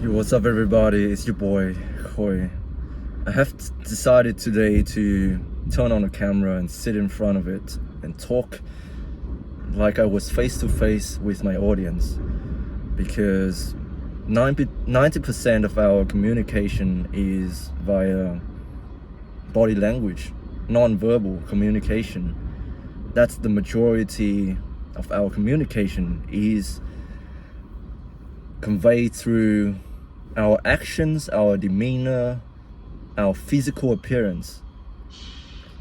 Yo, what's up everybody, it's your boy Khoi. I have decided today to turn on the camera and sit in front of it and talk like I was face to face with my audience, because 90% of our communication is via body language, non-verbal communication. That's the majority of our communication is conveyed through our actions, our demeanor, our physical appearance.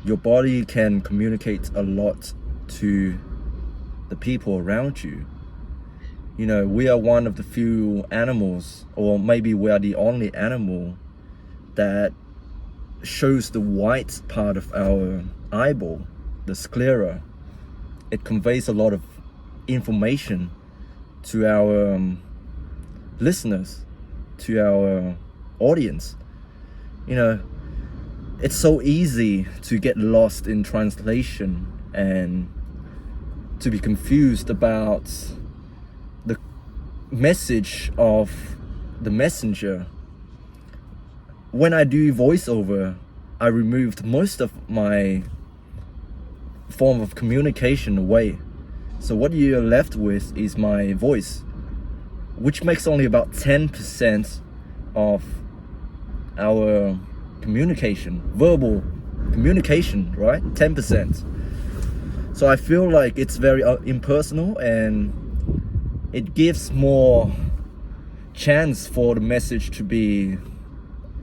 Your body can communicate a lot to the people around you. You know, we are one of the few animals, or maybe we are the only animal that shows the white part of our eyeball, the sclera. It conveys a lot of information to our listeners, to our audience. You know, it's so easy to get lost in translation and to be confused about the message of the messenger. When I do voiceover, I removed most of my form of communication away. So what you're left with is my voice, which makes only about 10% of our communication, verbal communication, right? 10%. So I feel like it's very impersonal, and it gives more chance for the message to be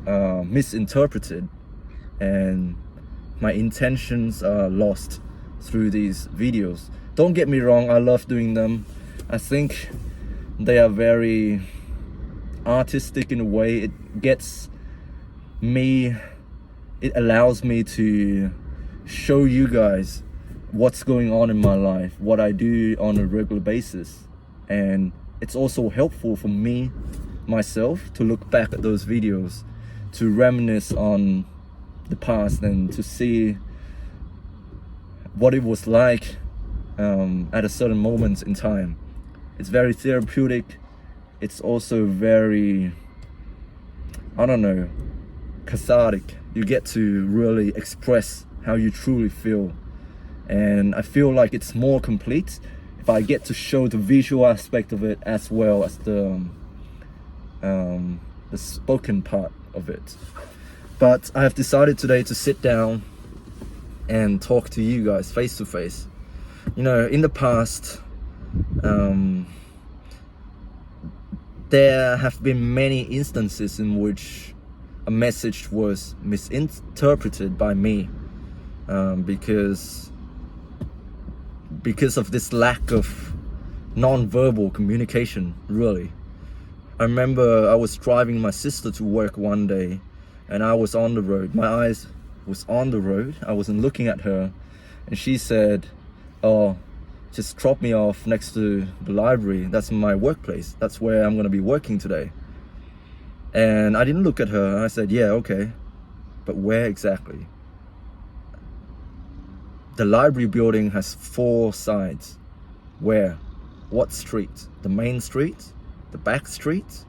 misinterpreted, and my intentions are lost through these videos. Don't get me wrong, I love doing them. I think they are very artistic in a way. It gets me, it allows me to show you guys what's going on in my life, what I do on a regular basis. And it's also helpful for me, myself, to look back at those videos, to reminisce on the past and to see what it was like at a certain moment in time. It's very therapeutic. It's also very, I don't know, cathartic. You get to really express how you truly feel. And I feel like it's more complete if I get to show the visual aspect of it as well as the spoken part of it. But I have decided today to sit down and talk to you guys face to face. You know, in the past, there have been many instances in which a message was misinterpreted by me because of this lack of non-verbal communication, really. I remember I was driving my sister to work one day, and I was on the road. My eyes was on the road. I wasn't looking at her, and she said, "Oh, just drop me off next to the library. That's my workplace. That's where I'm gonna be working today." And I didn't look at her. I said, "Yeah, okay, but where exactly?" The library building has 4 sides. Where? What street? The main street? The back street?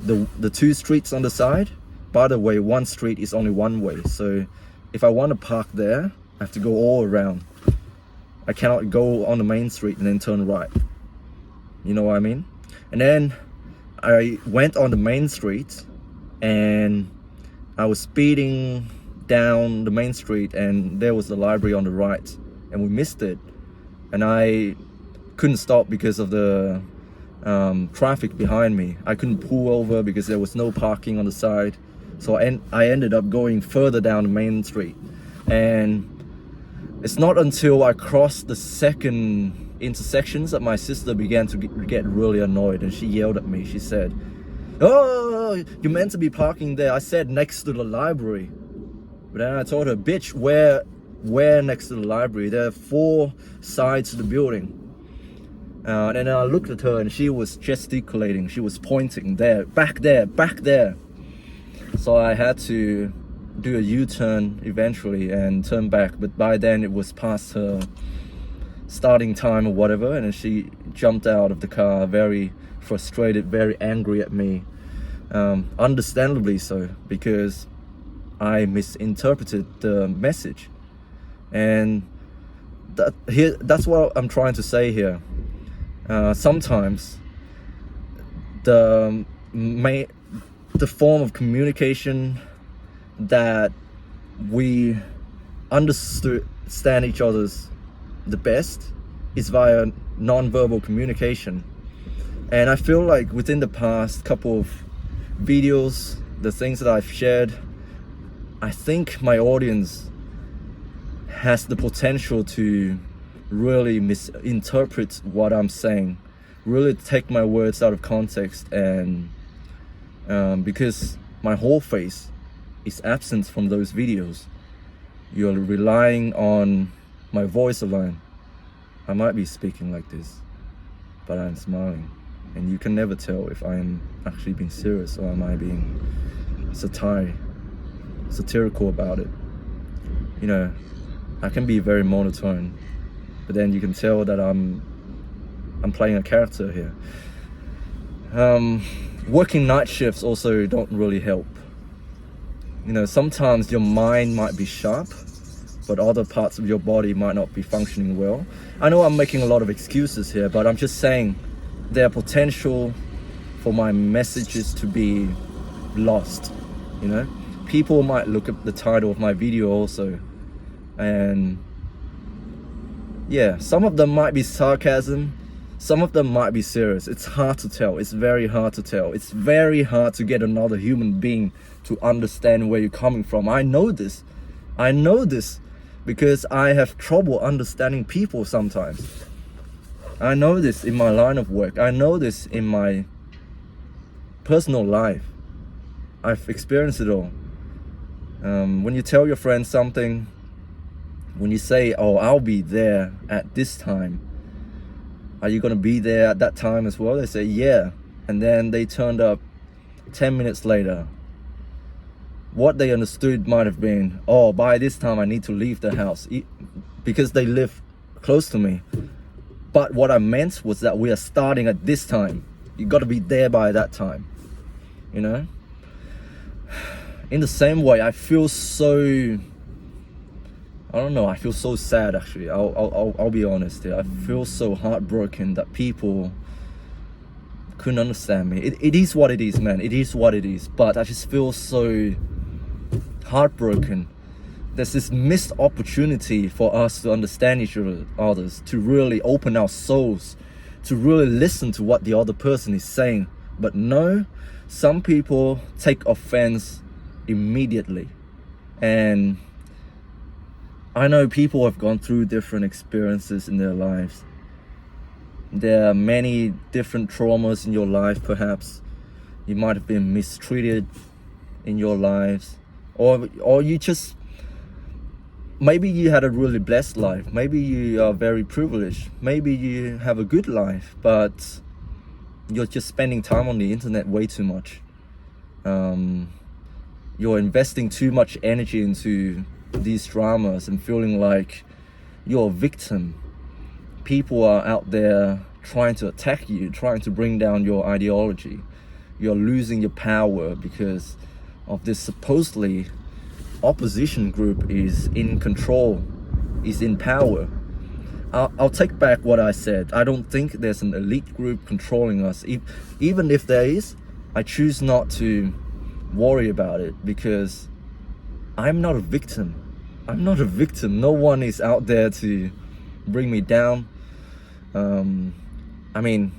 The 2 streets on the side? By the way, one street is only one way. So if I want to park there, I have to go all around. I cannot go on the main street and then turn right. You know what I mean? And then I went on the main street and I was speeding down the main street, and there was the library on the right, and we missed it. And I couldn't stop because of the traffic behind me. I couldn't pull over because there was no parking on the side. So I ended up going further down the main street. And it's not until I crossed the second intersections that my sister began to get really annoyed, and she yelled at me. She said, "Oh, you're meant to be parking there." I said next to the library. But then I told her, "Bitch, where next to the library? There are 4 sides to the building." And then I looked at her, and she was gesticulating. She was pointing there, back there, back there. So I had to do a U-turn eventually and turn back. But by then it was past her starting time or whatever, and she jumped out of the car very frustrated, very angry at me. Understandably so, because I misinterpreted the message. And that's what I'm trying to say here. Sometimes the form of communication that we understand each other's the best is via non-verbal communication. And I feel like within the past couple of videos, the things that I've shared, I think my audience has the potential to really misinterpret what I'm saying, really take my words out of context, and because my whole face is absent from those videos, you're relying on my voice alone. I might be speaking like this, but I'm smiling, and you can never tell if I am actually being serious or am I being satirical about it. You know, I can be very monotone, but then you can tell that I'm playing a character here. Working night shifts also don't really help. You know, sometimes your mind might be sharp, but other parts of your body might not be functioning well. I know I'm making a lot of excuses here, but I'm just saying there are potential for my messages to be lost. You know, people might look at the title of my video also, and yeah, some of them might be sarcasm, some of them might be serious. It's hard to tell. It's very hard to tell. It's very hard to get another human being to understand where you're coming from. I know this because I have trouble understanding people sometimes. I know this in my line of work. I know this in my personal life. I've experienced it all. When you tell your friends something, when you say, oh, I'll be there at this time, are you gonna be there at that time as well? They say, yeah. And then they turned up 10 minutes later. What they understood might have been, oh, by this time I need to leave the house because they live close to me. But what I meant was that we are starting at this time. You got to be there by that time, you know? In the same way, I feel so, I feel so sad actually. I'll be honest here. I feel so heartbroken that people couldn't understand me. It is what it is, man. It is what it is. But I just feel so heartbroken. There's this missed opportunity for us to understand each other, to really open our souls, to really listen to what the other person is saying. But no, some people take offense immediately. And I know people have gone through different experiences in their lives. There are many different traumas in your life, perhaps. You might have been mistreated in your lives. Or you just, maybe you had a really blessed life. Maybe you are very privileged. Maybe you have a good life, but you're just spending time on the internet way too much. You're investing too much energy into these dramas and feeling like you're a victim. People are out there trying to attack you, trying to bring down your ideology. You're losing your power because of this supposedly opposition group is in control, is in power. I'll take back what I said. I don't think there's an elite group controlling us. Even if there is, I choose not to worry about it because I'm not a victim. I'm not a victim. No one is out there to bring me down. I mean,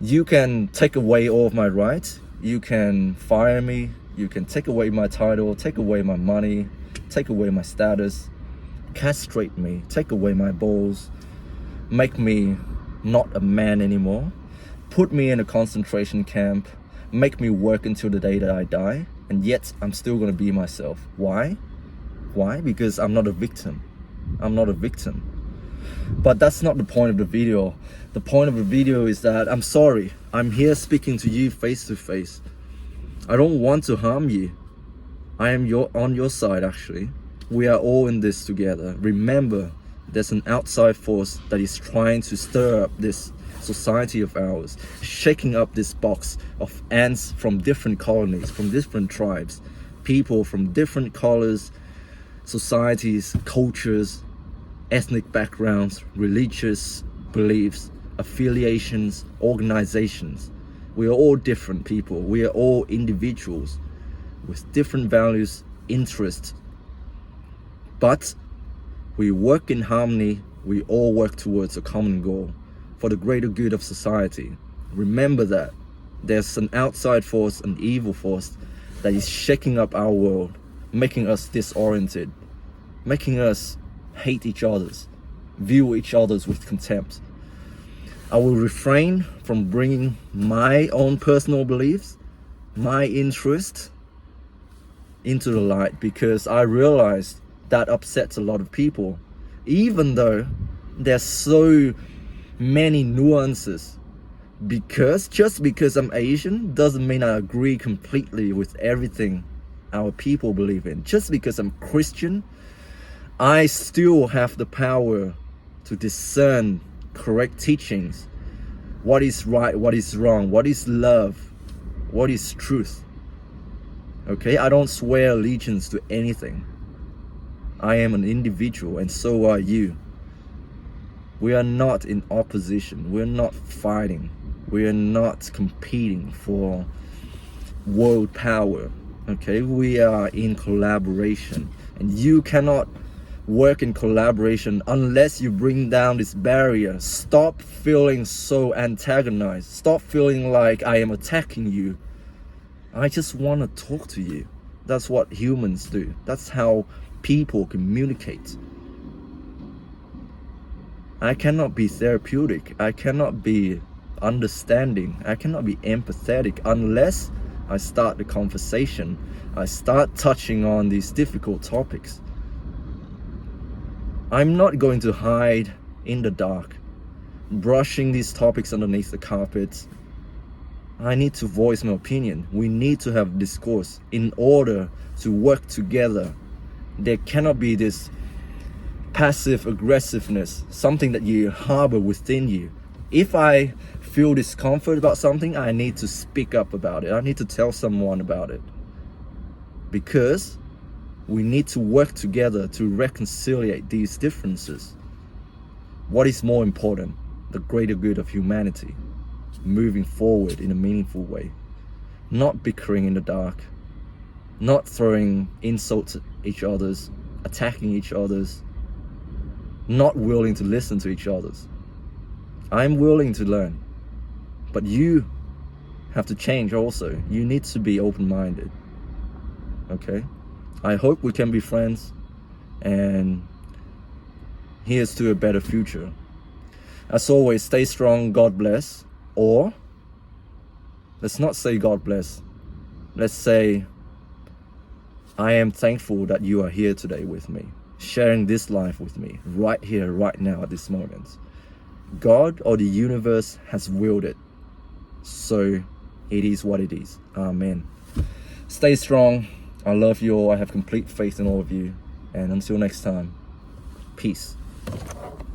you can take away all of my rights. You can fire me. You can take away my title, take away my money, take away my status, castrate me, take away my balls, make me not a man anymore, put me in a concentration camp, make me work until the day that I die, and yet I'm still gonna be myself. Why? Why? Because I'm not a victim. I'm not a victim. But that's not the point of the video. The point of the video is that I'm sorry. I'm here speaking to you face to face. I don't want to harm you. I am on your side actually. We are all in this together. Remember, there's an outside force that is trying to stir up this society of ours, shaking up this box of ants from different colonies, from different tribes, people from different colors, societies, cultures, ethnic backgrounds, religious beliefs, affiliations, organizations. We are all different people. We are all individuals with different values, interests. But we work in harmony. We all work towards a common goal for the greater good of society. Remember that there's an outside force, an evil force that is shaking up our world, making us disoriented, making us hate each other, view each other with contempt. I will refrain from bringing my own personal beliefs, my interest into the light, because I realized that upsets a lot of people. Even though there's so many nuances, because just because I'm Asian doesn't mean I agree completely with everything our people believe in. Just because I'm Christian, I still have the power to discern correct teachings, what is right, what is wrong, what is love, what is truth. Okay, I don't swear allegiance to anything. I am an individual, and so are you. We are not in opposition. We're not fighting. We are not competing for world power. Okay, we are in collaboration, and you cannot work in collaboration unless you bring down this barrier. Stop feeling so antagonized. Stop feeling like I am attacking you. I just want to talk to you. That's what humans do. That's how people communicate. I cannot be therapeutic. I cannot be understanding. I cannot be empathetic unless I start the conversation. I start touching on these difficult topics. I'm not going to hide in the dark, brushing these topics underneath the carpet. I need to voice my opinion. We need to have discourse in order to work together. There cannot be this passive aggressiveness, something that you harbor within you. If I feel discomfort about something, I need to speak up about it. I need to tell someone about it. Because we need to work together to reconcile these differences. What is more important? The greater good of humanity, moving forward in a meaningful way, not bickering in the dark, not throwing insults at each other's, attacking each other's, not willing to listen to each other's. I'm willing to learn, but you have to change also. You need to be open-minded. Okay? I hope we can be friends, and here's to a better future. As always, stay strong, God bless. Or, let's not say God bless. Let's say, I am thankful that you are here today with me, sharing this life with me, right here, right now, at this moment. God or the universe has willed it. So, it is what it is. Amen. Stay strong. I love you all. I have complete faith in all of you. And until next time, peace.